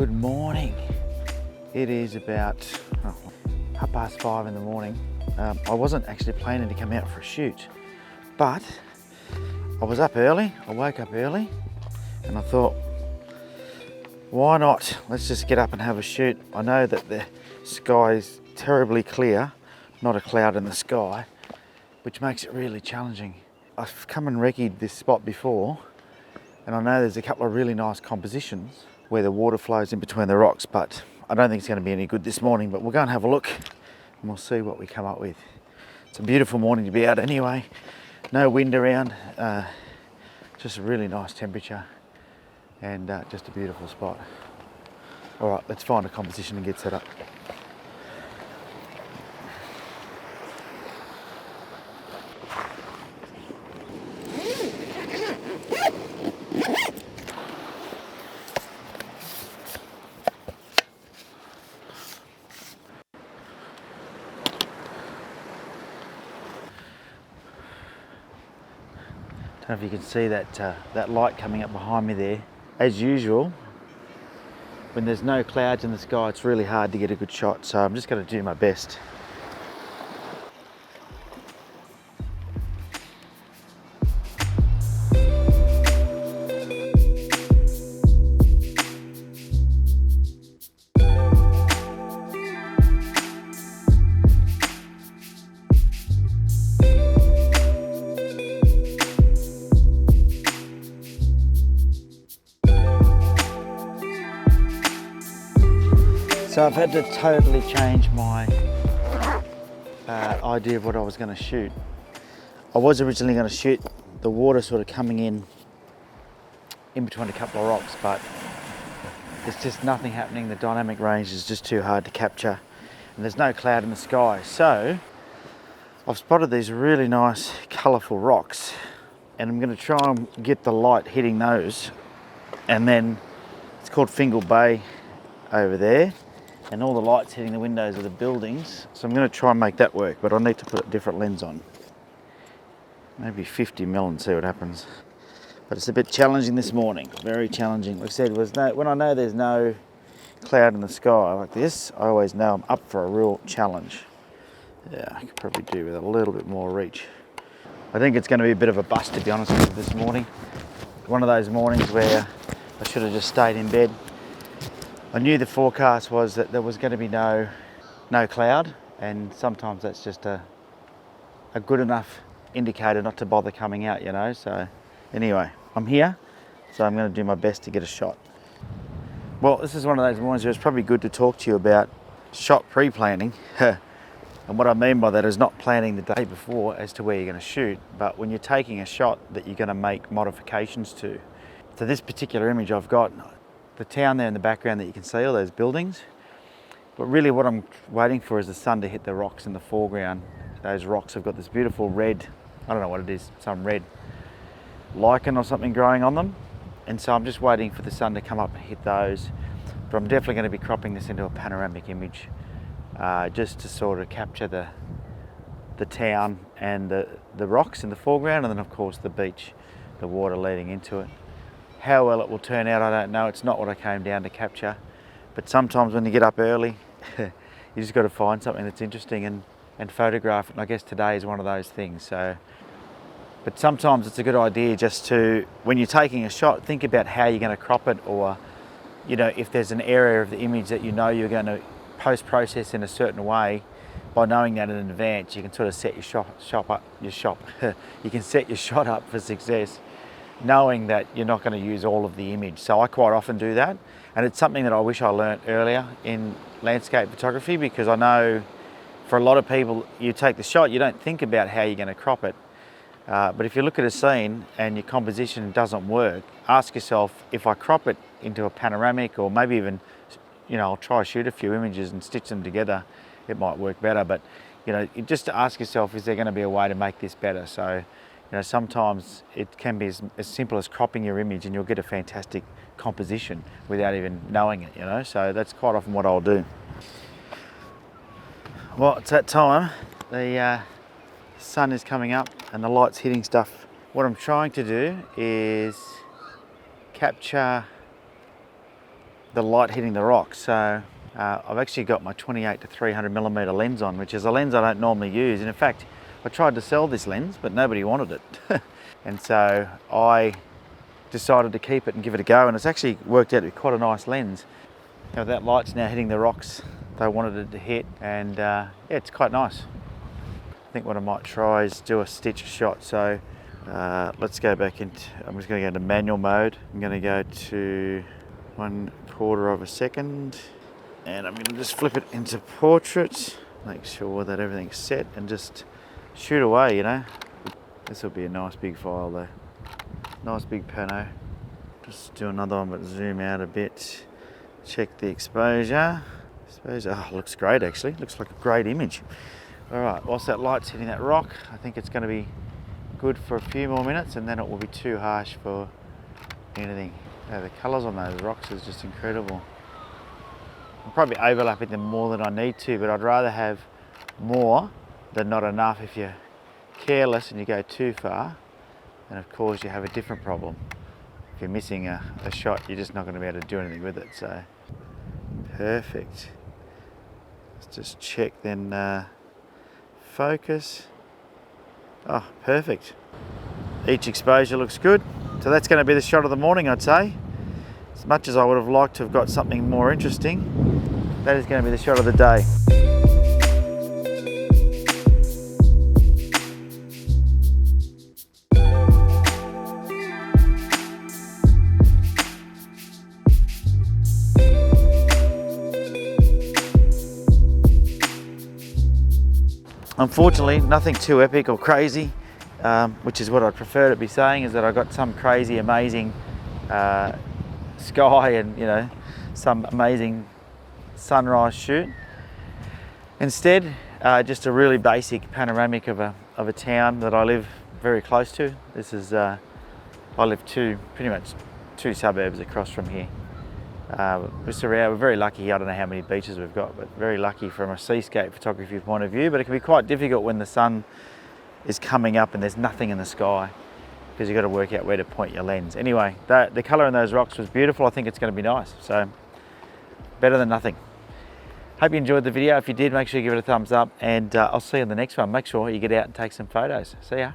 Good morning. It is about 5:30 in the morning. I wasn't actually planning to come out for a shoot, but I was up early. I woke up early and I thought, why not? Let's just get up and have a shoot. I know that the sky is terribly clear, not a cloud in the sky, which makes it really challenging. I've come and recce'd this spot before, and I know there's a couple of really nice compositions where the water flows in between the rocks, but I don't think it's going to be any good this morning. But we'll go and have a look and we'll see what we come up with. It's a beautiful morning to be out anyway. No wind around, just a really nice temperature and just a beautiful spot. All right, let's find a composition and get set up. I don't know if you can see that light coming up behind me there. As usual, when there's no clouds in the sky, it's really hard to get a good shot, so I'm just going to do my best. So I've had to totally change my idea of what I was going to shoot. I was originally going to shoot the water sort of coming in between a couple of rocks, but there's just nothing happening. The dynamic range is just too hard to capture and there's no cloud in the sky. So I've spotted these really nice colourful rocks and I'm going to try and get the light hitting those, and then it's called Fingal Bay over there, and all the lights hitting the windows of the buildings. So I'm going to try and make that work, but I need to put a different lens on. Maybe 50mm and see what happens. But it's a bit challenging this morning, very challenging. Like I said, when I know there's no cloud in the sky like this, I always know I'm up for a real challenge. Yeah, I could probably do with a little bit more reach. I think it's going to be a bit of a bust, to be honest with you, this morning. One of those mornings where I should have just stayed in bed. I knew the forecast was that there was going to be no cloud, and sometimes that's just a good enough indicator not to bother coming out, you know. So anyway, I'm here, so I'm going to do my best to get a shot. Well, this is one of those mornings where it's probably good to talk to you about shot pre-planning. And what I mean by that is not planning the day before as to where you're going to shoot, but when you're taking a shot that you're going to make modifications to. So this particular image I've got the town there in the background that you can see, all those buildings. But really what I'm waiting for is the sun to hit the rocks in the foreground. Those rocks have got this beautiful red, I don't know what it is, some red lichen or something growing on them. And so I'm just waiting for the sun to come up and hit those. But I'm definitely going to be cropping this into a panoramic image, just to sort of capture the town and the rocks in the foreground, and then of course the beach, the water leading into it. How well it will turn out, I don't know. It's not what I came down to capture. But sometimes when you get up early, you just got to find something that's interesting and photograph it. And I guess today is one of those things. So, but sometimes it's a good idea just to, when you're taking a shot, think about how you're going to crop it, or, you know, if there's an area of the image that you know you're going to post-process in a certain way, by knowing that in advance, you can sort of set your you can set your shot up for success, knowing that you're not going to use all of the image. So I quite often do that, and it's something that I wish I learnt earlier in landscape photography, because I know for a lot of people, you take the shot, you don't think about how you're going to crop it. But if you look at a scene and your composition doesn't work, ask yourself, if I crop it into a panoramic, or maybe even, you know, I'll try to shoot a few images and stitch them together, it might work better. But, you know, just to ask yourself, is there going to be a way to make this better? So, you know, sometimes it can be as simple as cropping your image and you'll get a fantastic composition without even knowing it, you know. So that's quite often what I'll do. Well, it's that time. The sun is coming up and the light's hitting stuff. What I'm trying to do is capture the light hitting the rock. So I've actually got my 28 to 300mm lens on, which is a lens I don't normally use. And in fact, I tried to sell this lens, but nobody wanted it. And so I decided to keep it and give it a go, and it's actually worked out to be quite a nice lens. You know, that light's now hitting the rocks they wanted it to hit, and yeah, it's quite nice. I think what I might try is do a stitch shot. So let's go back into, I'm just going to go into manual mode. I'm going to go to 1/4 of a second, and I'm going to just flip it into portrait, make sure that everything's set, and just shoot away, you know. This will be a nice big file though. Nice big pano. Just do another one, but zoom out a bit. Check the exposure. Oh, looks great actually. Looks like a great image. All right, whilst that light's hitting that rock, I think it's going to be good for a few more minutes, and then it will be too harsh for anything. Yeah, the colours on those rocks is just incredible. I'm probably overlapping them more than I need to, but I'd rather have more than not enough. If you're careless and you go too far, then of course you have a different problem. If you're missing a shot, you're just not going to be able to do anything with it. So perfect. Let's just check then. Focus. Oh, perfect. Each exposure looks good. So that's going to be the shot of the morning, I'd say. As much as I would have liked to have got something more interesting, that is going to be the shot of the day. Unfortunately, nothing too epic or crazy, which is what I'd prefer to be saying, is that I got some crazy, amazing sky and, you know, some amazing sunrise shoot. Instead, just a really basic panoramic of a town that I live very close to. This is, I live pretty much two suburbs across from here. We're very lucky. I don't know how many beaches we've got, but very lucky from a seascape photography point of view. But it can be quite difficult when the sun is coming up and there's nothing in the sky, because you've got to work out where to point your lens. Anyway, the colour in those rocks was beautiful. I think it's going to be nice. So better than nothing. Hope you enjoyed the video. If you did, make sure you give it a thumbs up, and I'll see you in the next one. Make sure you get out and take some photos. See ya.